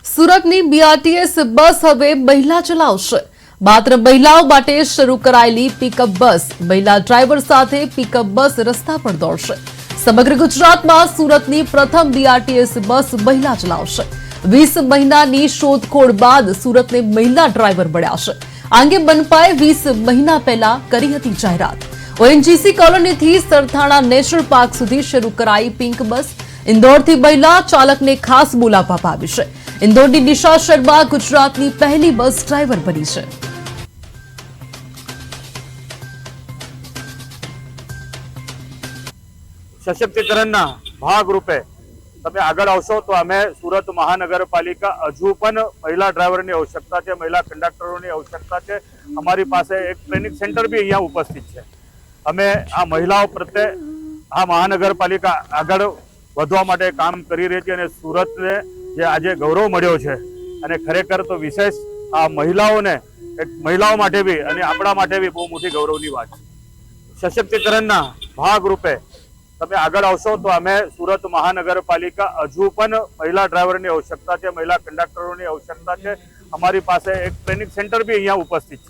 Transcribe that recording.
સુરતની BRTS bus હવે મહિલા ચલાવશે। માત્ર મહિલાઓ માટે શરૂ કરાયેલી પિકઅપ બસ મહિલા ડ્રાઈવર સાથે પિકઅપ બસ રસ્તા પર દોડશે। સમગ્ર ગુજરાતમાં સુરતની પ્રથમ બીઆરટીએસ બસ મહિલા ચલાવશે। 20 મહિનાની શોધખોળ બાદ સુરતને મહિલા ડ્રાઈવર મળ્યા છે। આ અંગે મનપાએ 20 મહિના પહેલા કરી હતી જાહેરાત। ઓએનજીસી કોલોનીથી સરથાણા નેશનલ પાર્ક સુધી શરૂ કરાઈ પિંક બસ। ઇન્દોરથી મહિલા ચાલકને ખાસ બોલાવવામાં આવી છે। ઇન્દોરની નિશા શર્મા ગુજરાતની પહેલી બસ ડ્રાઈવર બની છે। સશક્તિકરણના ભાગરૂપે તમે આગળ આવશો તો અમે સુરત મહાનગરપાલિકા હજુ પણ મહિલા ડ્રાઈવરની આવશ્યકતા છે, મહિલા કંડક્ટરોની આવશ્યકતા છે। અમારી પાસે એક ટ્રેનિંગ સેન્ટર બી અહીંયા ઉપસ્થિત છે। અમે આ મહિલાઓ પ્રત્યે આ મહાનગરપાલિકા આગળ વધવા માટે કામ કરી રહી છે અને સુરતને જે આજે ગૌરવ મળ્યો છે અને ખરેખર તો વિશેષ આ મહિલાઓને મહિલાઓ માટે બી અને આપણા માટે બી બહુ મોટી ગૌરવની વાત છે। સશક્તિકરણના ભાગરૂપે તમે આગળ આવશો તો અમે સુરત મહાનગરપાલિકા હજુ પણ મહિલા ડ્રાઈવરની આવશ્યકતા છે, મહિલા કંડક્ટરોની આવશ્યકતા છે। અમારી પાસે એક ટ્રેનિંગ સેન્ટર બી અહીંયા ઉપસ્થિત છે।